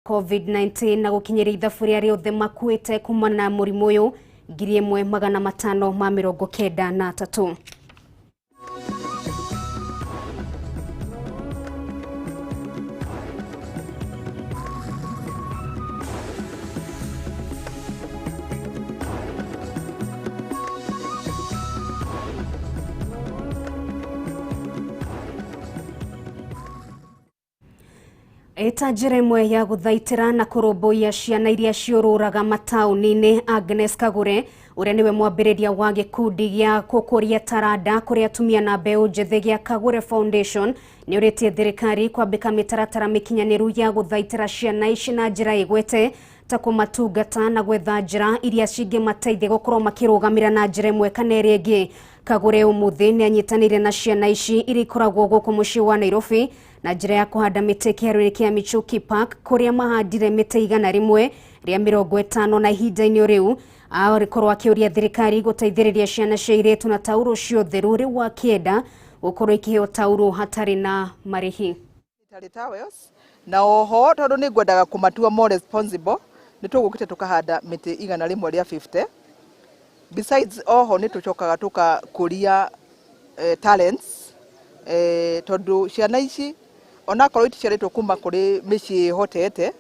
COVID-19 na gukinyira ithabu ria riothe makuite kumana na murimu uyu 1593. Eta njira ya guthaitira na kurumbuia ciana iria ciururaga matauni-ini Agnes Kagure uria niwe mwambiriria wa gikundi gia kukuria taranda kuria atumia na mbeu njethi gia Kagure Foundation ni uritie thirikari kwambika mitaratara mikinyaniru ya guthaitira ciana ici na njira igwete ta kumatungata na gwetha njira iria cingimateithia gukorwo makirugamira na njira imwe kana iria ingi. Kagure umuthi ni anyitanire na ciana ici iri ikoragwo guku mucii wa Nairobi na njira ya kuhanda miti kiharu-ini kia Michuki Park kuria mahandire miti igana rimwe ria 50 na ihinda-ini riu arikorwo akiuria thirikari guteithiriria ciana cia airitu na tauro cio theru riu wakienda gukorwo ikiheo tauro hatari na marihi. Na oho tondu ni ngwendaga kumatua more responsible ni tugukite tukahanda miti igana rimwe ria 50. Besides oho ni tucokaga tukakuria talents tondu ciana ici ona korwo iticiaritwo kuma kuri micii hotete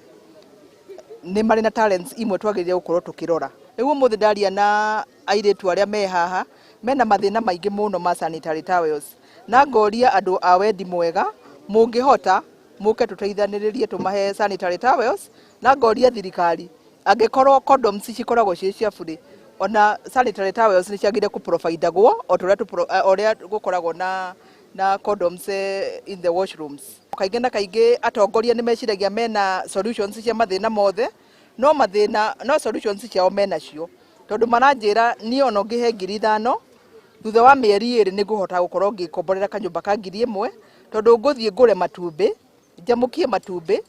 ni mari na talents imwe twagiriria gukorwo tukirora. Riu muthi ndaria na airitu aria me haha mena mathina maingi muno ma sanitary towels na ngoria andu a wendi mwega mungihota muke tuteithaniririe tumahe sanitary towels na ngoria thirikari angikorwo condoms cikoragwo cia bure ona sanitary towels ni ciagire ku provide gwo oria gukoragwo na condoms in the washrooms. Kaingi na kaingi atongoria ni meciragia mena solutions cia mathina mothe no solutions ciao mena cio tondu maranjira ni ono ngihe 5,000 thutha wa mieri 2 ni nguhota gukorwo ngikomborera kanyumba ka 1,000 tondu nguthie ngure matumbi njamukie matumbi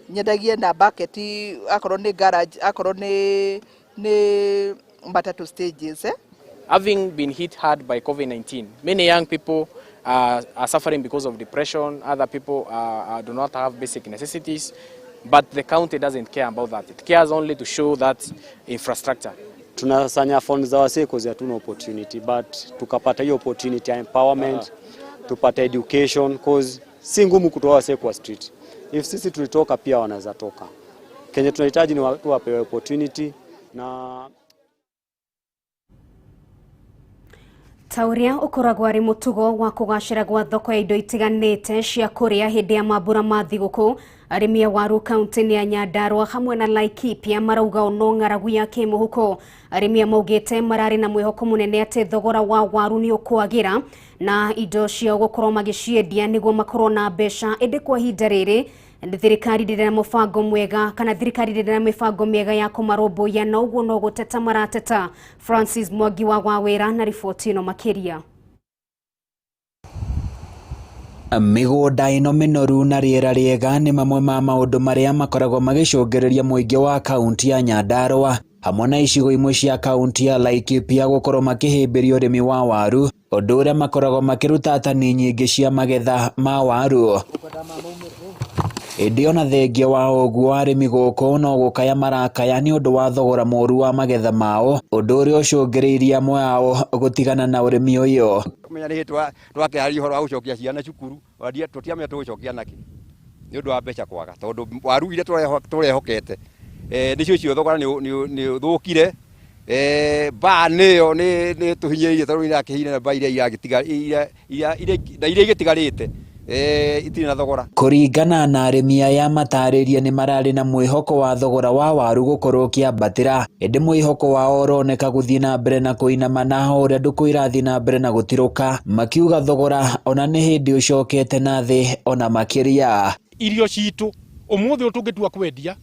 nyendagie na bucket akorwo ni garage akorwo ni matatu stages. Having been hit hard by COVID-19, many young people are suffering because of depression. Other people do not have basic necessities, but the county doesn't care about that. It cares only to show that infrastructure. Tunasanya funds za wase cause hatuna opportunity, but tukapata hiyo opportunity ya empowerment, tupata education cause si ngumu kutoa wase kwa street. If sisi tulitoka pia wanaweza toka. Kenya tunahitaji ni watu wapewe opportunity na Tauria ukoragwo ari mutugo wa kugacira gwa thoko ya indo itiganite cia kuria hindi ya mambura ma thiguku. Arimi a waru kaunti ya Nyandarua hamwe na Laikipia marauga ono ng'aragu ya kimuhuko. Arimi maugite marari na mwihoko munene ati thogora wa waru ni ukwagira na indo cio gukorwo magiciendia niguo makorwo na mbeca indi kwa ihinda riri thirikari ndiri na mubango mwega kana thirikari ndiri na mibango miega ya kumaromboya na uguo no guteta marateta. Francis Mwangi wa Wawira na riboti ino makiria. Migunda ino minoru na riera riega ni mamwe ma maundu maria makoragwo magicungereria muingi wa kaunti ya Nyandarua hamwe na icigo imwe cia kaunti ya Laikipia gukorwo makihimbiria urimi wa waru, undu uria makoragwo makiruta tani nyingi cia magetha ma waru. Indi ona thengia wa uguo arimi guku no gukaya marakaya ni undu wa thogora moru wa magetha mao, undu uria ucungiriirie amwe ao gutigana na urimi uyu. Kumenya ni twakehari horo wa gucokia ciana cukuru wadia tutiamenya tugucokia naki ni undu wa mbeca kwaga tondu waru ile turehokete nicio cio thogora ni thukire ba neyo ni tuhinyeirie tondu ira kihina na ba ile igitigarite itiri na thogora. Kuringana na arimi aya matariria ni marari na mwihoko wa thogora wa waru gukorwo kiambatira, indi mwihoko wa oroneka guthii na mbere na kuinama na uria nduku irathii na mbere na gutiruka, makiuga thogora ona ni hindi ucokete na thi ona makiria. Irio citu umuthi utungitua kwendia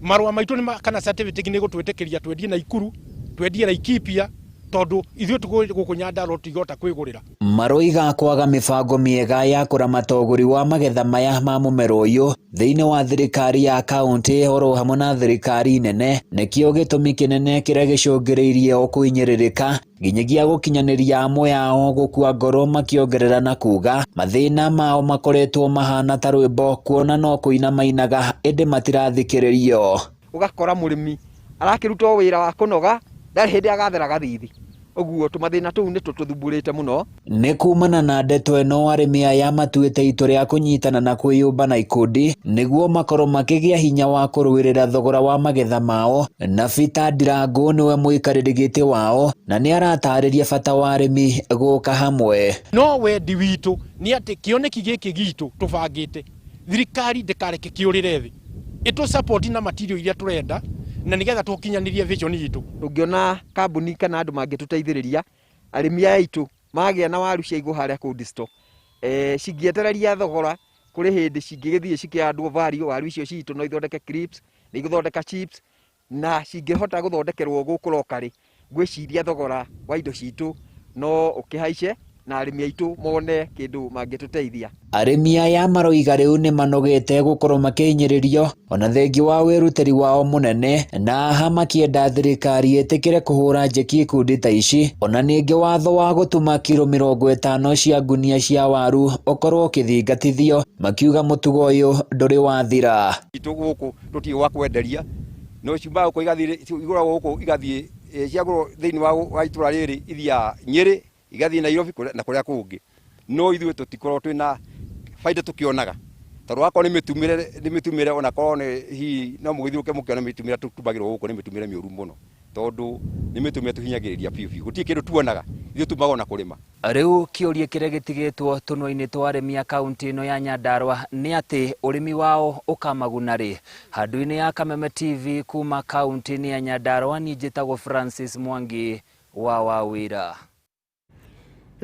marua maitu ni kana certificate ni gutwitikiria twendie na Ikuru, twendie Laikipia, tondu ithuĩ gũkũ Nyandarua tũtigota kwĩgũrĩra. Maroiga kwaga mibango miega ya kuramata ũgũri wa magetha maya ma mũmero ũyũ thĩinĩ wa thirikari ya kaunti oro hamwe na thirikari nene nĩkĩo gĩtũmi kĩnene kĩrĩa gĩcũngĩrĩirie o kũhinyĩrĩrĩka nginyagia gũkinyanĩria amwe ao gũkua ngoro makĩongerera na kuga mathĩna mao makoretwo mahana ta rwĩmbo kuona no kũina mainaga ĩndĩ matirathikĩrĩrio. Ũgakora mũrĩmi arakĩrutwo wĩra wa kũnoga ndarĩ hĩndĩ agathera gathithi. Ũguo tũmathĩna tũu nĩ tũthumbũrĩte mũno. Nĩ kumana na ndeto ĩno arĩmi aya matuĩte itua rĩa kũnyitana na kwĩyũmba na ikundi nĩguo makorwo makĩgĩa hinya wa kũrũĩrĩra thogora wa magetha mao, na Peter Ndirango nĩwe mũikarĩri gĩtĩ wao na nĩ aratarĩria bata wa arĩmi gũka hamwe. No wendi witũ nĩ atĩ kĩoneki gĩkĩ gitũ tũbangĩte thirikari ndĩkareke kĩũrĩre thĩ, ĩtũ support na material iria tũrenda na nigetha tũkinyanirie vision yitu. Tũngiona kambuni kana andũ mangĩtũteithĩrĩria arĩmi aya aitũ magĩa na waru cia igũ harĩa kũ disto cingĩetereria thogora kũrĩ hĩndĩ cingĩgĩthiĩ cikĩandwo value waru icio citũ no ithondeke crisps, nĩ ithondeka chips na cingĩhota gũthondekerwo gũkũ lokari, ngwĩciria thogora wa indo citũ no ũkĩhaice na arĩmi aitũ mone kĩndũ mangĩtũteithia. Arĩmi aya maroiga rĩu nĩ manogete gũkorwo makĩhinyĩrĩrio ona thengi wa wĩrutĩri wao mũnene na aha makĩenda thirikari ĩtĩkĩre kũhũra njeki ikundi ta ici ona ningĩ watho wa gũtuma kilo 50 cia ngunia cia waru ũkorwo ũkĩthingatithio makiuga mũtugo ũyũ ndũrĩ wathira. Itũ gũkũ tũtirĩ wa kwenderia no cimba gũkũ igathiĩ igũra gũkũ igathiĩ ciagũrwo thĩinĩ wa itũra rĩrĩ ithia Nyĩrĩ igathiĩ Nairobi na kũrĩa kũngĩ, no ithuĩ tũtikorwo twĩna faida tukionaga tondũ wakorwo nĩ mĩtumĩre ona korwo nĩ hihi no mũgĩthiũke mũkĩona mĩtumĩre tũtubagĩrwo gũkũ nĩ mĩtumĩre mĩũru mũno tondũ nĩ mĩtumĩre tũhinyagĩrĩria biũ gũtirĩ kĩndũ tuonaga ithuĩ tumagwo na kũrĩma. Rĩu kĩũria kĩrĩa gĩtigĩtwo tũnua-inĩ twa arĩmi a kaunti ĩno ya Nyandarua nĩ atĩ ũrĩmi wao ũkamaguna rĩ. Handũ-inĩ ya Kameme TV kuma kaunti-inĩ ya Nyandarua niĩ njĩtagwo Francis Mwangi wa Wawira.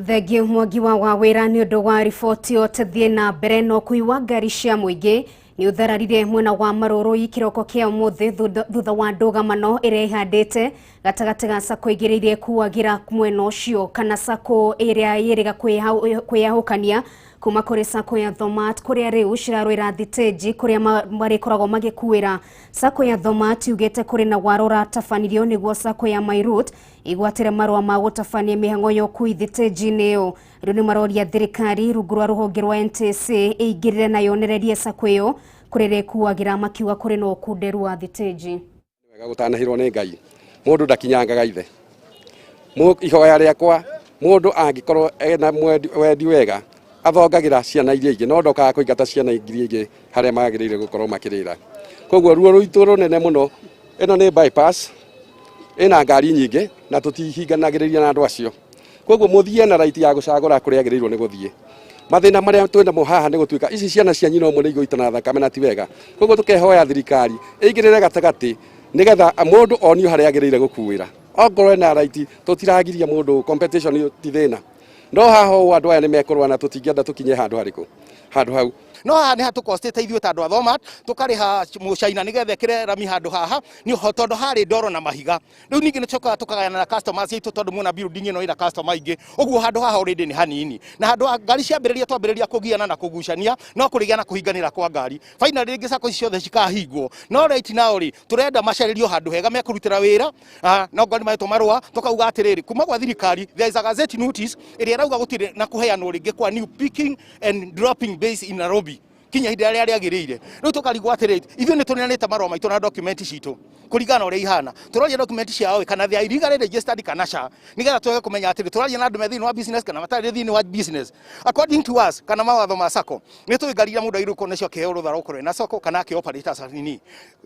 Thengio Mwangi wa Wawira nĩ ũndũ wa riboti ũtethie na mbere no kuiwa ngari cia mũingĩ nĩ ũthararire mwena wa Marũrũ kĩroko kĩa ũmũthĩ thutha wa ndũgamano ĩrĩa ĩhandĩte gatagatĩ ga sako igĩrĩire kuagira mwena ũcio kana sako ĩrĩa yĩrĩga kwĩyahũkania kuma kũrĩ sako ya Thomat kũrĩa rĩu cirarũĩra thitĩnji kũrĩa marĩkoragwo magĩkuĩra. Sako ya Thomat yugĩte kũrĩ na warora tabanirio nĩguo sako ya Mairut igwatĩre marũa ma gũtabania mĩhang'o ya ũkui thitĩnji-inĩ ĩyo. Rĩu nĩ maroria thirikari rungu rwa rũhonge rwa NTSA ĩingĩrĩre na yonererie sako ĩyo kũrĩa ĩkuagĩra makiuga kũrĩ na ũkunderu wa thitĩnji. Wega gũtanahĩrwo nĩ Ngai mũndũ ndakinyangaga ithe. Ihoya rĩakwa mũndũ angĩkorwo ena wendi wega athongagĩra ciana iria ingĩ no ndokaga kũingata ciana iria ingĩ harĩa magĩrĩire gũkorwo makĩrĩra. Koguo ruo rwitũ rũnene mũno ĩno nĩ bypass ĩna ngari nyingĩ na tũtihinganagĩrĩria na andũ acio. Koguo mũthie na right ya gũcagũra kũrĩa agĩrĩirwo nĩ gũthiĩ. Mathĩna marĩa twĩna haha nĩ gũtuĩka ici ciana cia nyina ũmwe nĩ igũitana thakame na ti wega. Koguo tũkehoya thirikari ĩigĩrĩre gatagatĩ nĩgetha mũndũ onio harĩa agĩrĩire gũkuĩra. Ongorwo na right tũtiragiria mũndũ competition ti thĩna. No haha andũ aya nĩ mekũrũa na tũtingĩenda tũkinye handũ harĩkũ handũ hau. No haha nĩ hatukostete ithuĩ ta andũ a Thomat tũkarĩha mũcaina nĩgetha ĩkĩre rami handũ haha nĩ tondũ harĩ ndoro na mahiga. Rĩu ningĩ nĩ tũcokaga tũkagayana na customers aitũ tondũ muona building ĩno ĩna customer aingĩ, ũguo handũ haha already nĩ hanini na handũ ngari twambĩrĩria kũgiana na kũgucania no kũrĩgĩa na kũhinganĩra kwa ngari. Finally rĩngĩ sako ciothe cikahingwo no right now rĩ tũrenda macarĩrio handũ hega mekũrutĩra wĩra na ngari maitũ marũa tũkauga atĩrĩrĩ kuma gwa thirikari there is a gazette notice ĩrĩa rauga gũtirĩ na kũheanwo rĩngĩ kwa new picking and dropping base in Nairobi kinya hĩndĩ ĩrĩa rĩagĩrĩire. Rĩu tũkarigwo atĩrĩrĩ ithuĩ nĩ tũneanĩte marũa maitũ na document citũ kũringana ũrĩa ihana tũroria document ciao kana they are illegally registered kana ca nĩgetha twege kũmenya atĩrĩ tũraria na andũ me thĩinĩ wa business kana matarĩ thĩinĩ wa business. According to us kana mawatho ma sako nĩ tũigarira mũndũ airũko nacio kĩheo rũtha rũkorwo na sako kana akĩ operate as nini.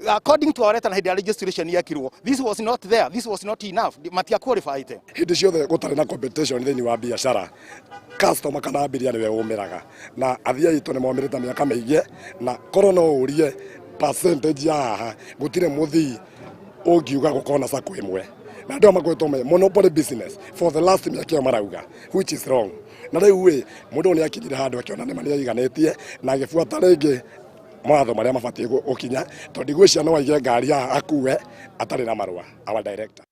According to our letter na hĩndĩ ya registration yakirwo this was not there, this was not enough, matia qualified. Hĩndĩ ciothe gũtarĩ na competition thĩinĩ wa biacara customer kana abiria nĩwe ũmĩraga na athia aitũ nĩ momĩrĩte mĩaka mĩingĩ na korwo no ũrie percentage ya haha gũtirĩ mũthii ũngiuga gũkorwo na sako ĩmwe na andũ makoretwo monopoly business for the last mĩaka marauga which is wrong. Na rĩu mũndũ nĩ akinyire handũ akiona nĩ mania iganĩtie na agĩbuata rĩngĩ mawatho marĩa mabatiĩ gũkinya tondũ gwĩcia no aige ngari haha akue atarĩ na marũa our director.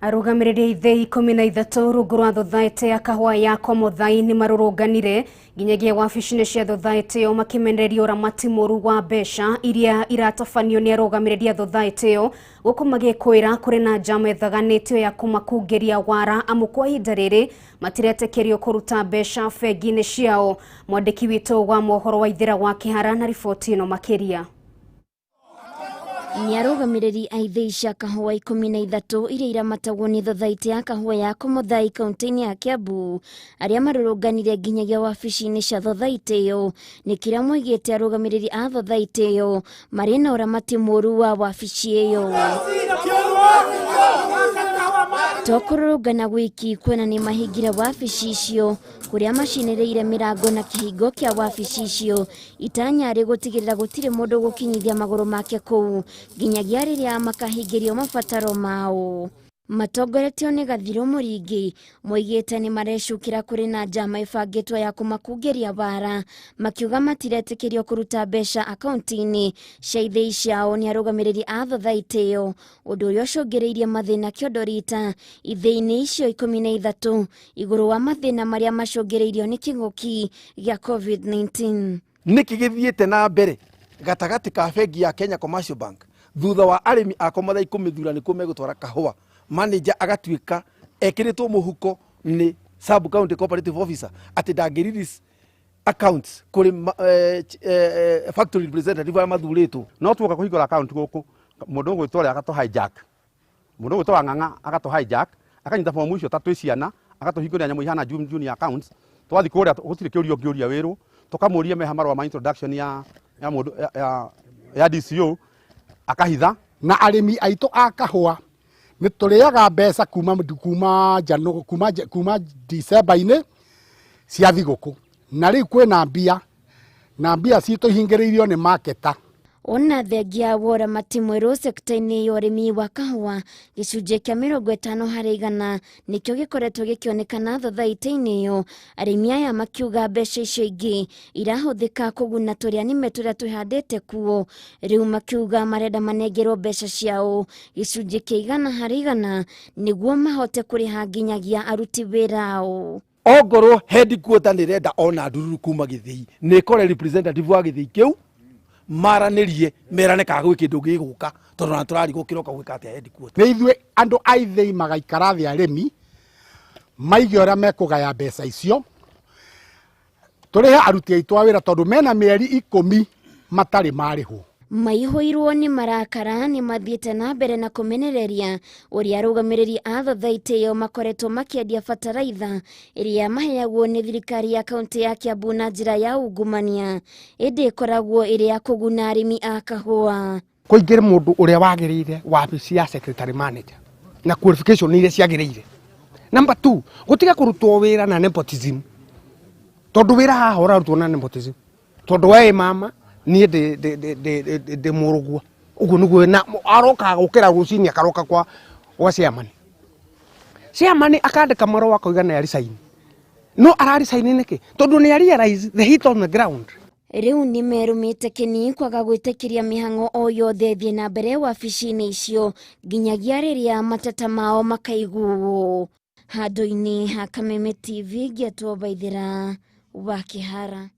Arũgamĩrĩri ithĩ 13 rungu rwa thothaitĩ ya kahũa ya Komuthai nĩ marũrũnganire nginyagia wabici-inĩ cia thothaitĩ ĩyo makĩmenereria ũramati mũru wa mbeca iria iratabanio nĩ arũgamĩrĩri a thothaitĩ ĩyo gũkũ magĩkwĩra kũrĩ na njama ĩthaganĩtio ya kũmakungĩria wara amu kwa ihinda rĩrĩ matiretĩkĩrio kũruta mbeca bengi-inĩ ciao. Mwandĩki witũ wa mohoro wa Ithĩra wa Kĩhara na riboti ĩno makĩria. Nĩ arũgamĩrĩri a ithĩi cia kahũa 13 iria iramatagwo nĩ thothaitĩ ya kahũa ya Komuthai kaunti-inĩ ya Kiambu arĩa marũrũnganire nginyagia wabici-inĩ cia thothaitĩ ĩyo nĩ kĩrĩa moigĩte arũgamĩrĩri a thothaitĩ ĩyo marĩ na ũramati mũru wa wabici ĩyo. To kũrũrũngana gwiki kwena nĩ mahingire wabici icio kũrĩa macinĩrĩire mĩrango na kĩhingo kĩa wabici icio itanyarĩ gũtigĩrĩra gũtirĩ mũndũ gũkinyithia magũrũ make kũu nginyagia rĩrĩa makahingĩrio mabataro mao. Matongoretio nĩ Gathirũ Mũringi moigĩte nĩ marecukĩra kũrĩ na njama ĩbangĩtwo ya kũmakungĩria wara makiuga matiretĩkĩrio kũruta mbeca akaunti-inĩ cia ithĩi ciao nĩ arũgamĩrĩri a thothaitĩ ĩyo, ũndũ ũrĩa ũcũngĩrĩirie mathĩna kĩondorita ithĩi-inĩ icio 13 igũrũ wa mathĩna marĩa macũngĩrĩirio nĩ kĩng'ũki gĩa COVID-19. Nĩkĩ gĩthiĩte na mbere gatagatĩ ka bengi ya Kenya Commercial Bank thutha wa arĩmi a Komuthai kũmĩthura nĩkuo megũtwara kahũa, manager agatuĩka ekĩrĩtwo mũhuko nĩ sub county cooperative officer atĩ ndangĩrelease accounts kũrĩ factory representative arĩa mathurĩtwo. No tuoka kũhingũra account gũkũ mũndũ ũgwĩtwo ũrĩa agatũ hijack, mũndũ ũgwĩtwo wa ng'ang'a agatũ hijack akanyita fomu icio ta twĩ ciana agatũhingũrĩra nyamũ ihana junior accounts. Twathi kũrĩa gũtirĩ kĩũria ũngĩũria wĩrũ tũkamũria meha marũa ma introduction ya mũndũ ya DCO akahitha. Na arĩmi aitũ a kahũa nĩ tũrĩaga mbeca kuma December-inĩ cia thigũkũ, na rĩu kwĩna mbia citũ ihingĩrĩirio nĩ marketa. Ona thengia wa ũramati mwerũ sekta-inĩ ya ũrĩmi wa kahũa gĩcunjĩ kĩa 50% nĩkĩo gĩkoretwo gĩkĩonekana thothaitĩ-inĩ ĩyo, arĩmi aya makiuga mbeca icio ingĩ irahũthĩka kũguna tũrĩa nĩme tũrĩa tũhandĩte kuo, rĩu makiuga marenda manengerwo mbeca ciao gĩcunjĩ kĩa 100% nĩguo mahote kũrĩha nginyagia aruti wĩra ao. Ongorwo headquarter nĩrenda ona ndururu kuma gĩthĩi nĩ kore representative wa gĩthĩi kĩu maranĩrie merane kaga gwĩ kĩndũ gĩgũka tondũ na tũrarigwo kĩroka gwĩka atĩa headquarter. Nĩ ithuĩ andũ a ithĩi magaikara thĩ arĩmi maige ũrĩa mekũgaya mbeca icio tũrĩhe aruti aitũ a wĩra tondũ mena mĩeri 10 matarĩ marĩhwo. Maihũirwo nĩ marakara nĩ mathiĩte na mbere na kũmenereria ũrĩa arũgamĩrĩri a thothaitĩ ĩyo makoretwo makĩendia bataraitha ĩrĩa maheagwo nĩ thirikari ya kaunti ya Kiambu na njĩra ya ungumania, ĩndĩ ĩkoragwo ĩrĩ ya kũguna arĩmi a kahũa. Kũingĩre mũndũ ũrĩa wagĩrĩire wabici ya secretary manager na qualification iria ciagĩrĩire. Number 2, gũtiga kũrutwo wĩra na nepotism, tondũ wĩra haha ũrarutwo na nepotism, tondũ we mama niĩ ndĩ mũrũgwa ũguo nĩguo na aroka gũkĩra rũcinĩ akaroka kwa chairman akandĩka marũa akauga nĩ resign. No resign nĩkĩ? Tondũ nĩ realize the hit on the ground. Rĩu nĩ merumĩte kĩni kwaga gwĩtĩkĩria mĩhang'o o yothe thiĩ na mbere wabici-inĩ icio nginyagia rĩrĩa mateta mao makaiguo. Handũ-inĩ ha Kameme TV ngĩtwo Ithĩra wa Kĩhara.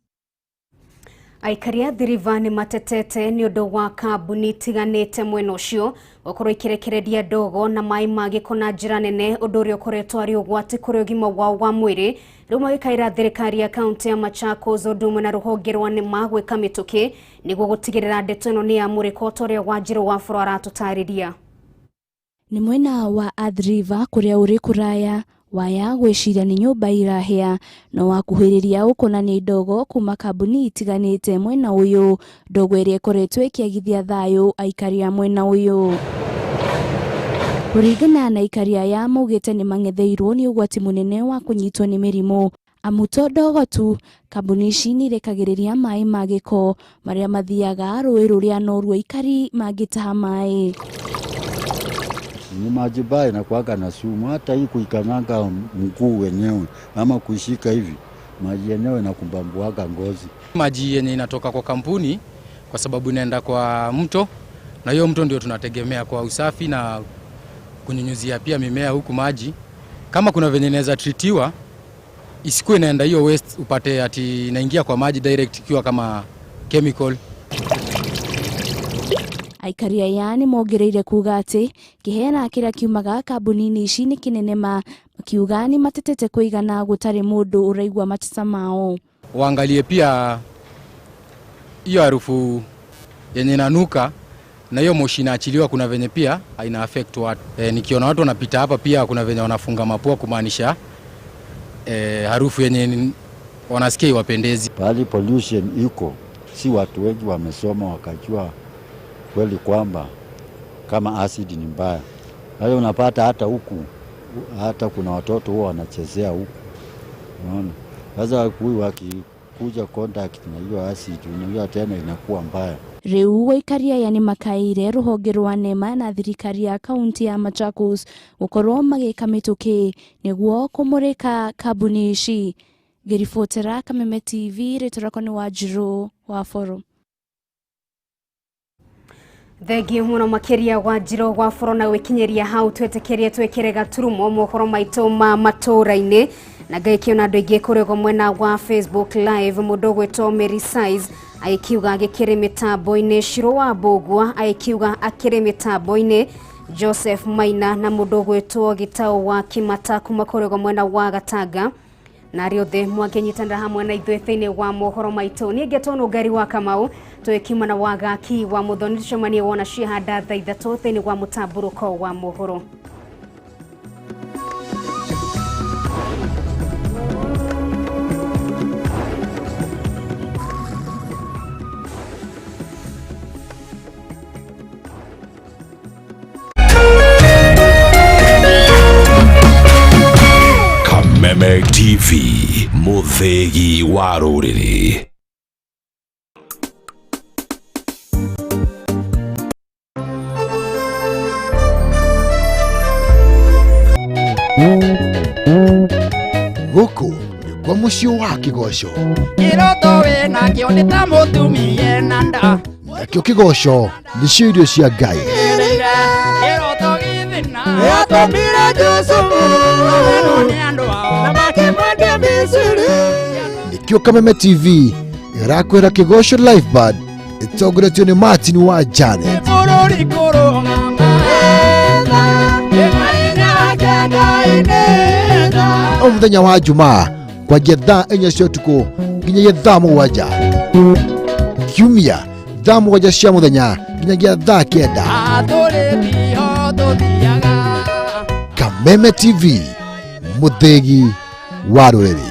Aikari a Thiriva nĩ matetete nĩ ũndũ wa kambuni tiganĩte mwena ũcio gũkorwo ikĩrekereria ndogo na maĩ ma gĩko na njĩra nene, ũndũ ũrĩa ũkoretwo arĩ ũgwati kũrĩ ũgima wao wa mwĩrĩ. Rĩu magĩkaĩra thirikari ya kaunti ya Machakos ũndũ ũmwe na rũhonge rwa nĩma gwĩka mĩtũkĩ nĩguo gũtigĩrĩra ndeto ĩno nĩ yamũrĩka o ta ũrĩa Wanjirũ wa Bũrũ aratũtarĩria. Nĩ mwena wa Thiriva kũrĩa ũrĩ kũraya waya gwĩciria nĩ nyũmba irahĩa no wakuhĩrĩria ũkonania ndogo kuma kambuni itiganĩte mwena ũyũ, ndogo ĩrĩa ĩkoretwo ĩkĩagithia thayũ aikari a mwena ũyũ. Kũringana na aikari aya maugĩte nĩ mang'etheirwo nĩ ũgwati mũnene wa kũnyitwo nĩ mĩrimũ amu to ndogo tu, kambuni ici nĩ irekagĩrĩria maĩ ma gĩko marĩa mathiaga rũĩ rũrĩa norwo aikari mangĩtaha maĩ. Ni maji baya na kuwaka na sumu, hata hii kuikananga mguu wenyewe ama kuishika hivi maji yenyewe na kumbambuaga ngozi. Maji yenye inatoka kwa kampuni kwa sababu inaenda kwa mto, na hiyo mto ndio tunategemea kwa usafi na kunyunyuzia pia mimea huku maji. Kama kuna venye inaweza treatiwa, isikuwe inaenda hiyo waste upate ati inaingia kwa maji direct ikiwa kama chemical. Aikaria yani mogereire kuga ati kihena kira kiumaga kambuni-ini ici ni kinenema, makiuga ni matetete kuigana gutari mundu uraigwa matisa mao. Waangalie pia hiyo harufu yenye inanuka na hiyo moshi inaachiliwa, kuna venye pia haina affect watu. Nikiona watu wanapita hapa pia kuna venye wanafunga mapua kumaanisha harufu yenye wanasikia iwapendezi. Pali pollution iko, si watu wengi wamesoma wakajua kweli kwamba kama acid ni mbaya. Hayo unapata hata huku, hata kuna watoto huwa wanachezea huku. Unaona? Sasa huyu wakikuja contact na hiyo acid, unajua tena inakuwa mbaya. Riu waikaria yani makaire ruhonge rwa NEMA na thirikari ya kaunti ya Machakos gukorwo magika mituki niguo kumurika kambuni ici. Ngiribotera Kameme TV, ritorako ni Wanjiru wa Forum. Thegi muno makiria Wanjiru wa Forum na gwikinyeria hau twetekerie twekere gaturumo mohoro maitu ma Matuuraini na gaikiona andu aingi kurego mwena wa Facebook live mundu gwetwo Mary Size aikiuga agikiri mitambo-ini Shiro wa Bogwa aikiuga akiri mitambo-ini Joseph Maina na mundu gwetwo Gitau wa Kimata kuma kurego mwena wa Gatanga na riothe mwakenyitana hamwe na ithuĩ thĩinĩ wa mohoro maitũ. Niĩ ngetwo Nungari wa Kamau twĩkiuma na wagaki wa Muthoni tucemanie wona ciahanda thaa 3 thĩinĩ wa mũtamburũko wa mohoro. Kameme TV, muthegi wa rũrĩrĩ. Gũkũ nĩ kwa mũciĩ wa Kĩgoco. Kĩroto wĩna kĩo nĩ ta mũtumia ena nda. Nakĩo Kĩgoco nĩcio irio cia Ngai. Kĩroto gĩthina gĩatũmire Jusufu nĩ andũ ao na makĩmwendia Misiri. Nĩkĩo Kameme TV ĩrakwĩra Kĩgoco live band ĩtongoretio nĩ Martin wa Janet. Bũrũri kũrũgama O mũthenya wa Jumaa kwanjia thaa 4 cia ũtukũ nginyagia thaa 7. Kiumia thaa 7 cia mũthenya nginyagia thaa 9. Kameme TV, muthegi wa rũrĩrĩ.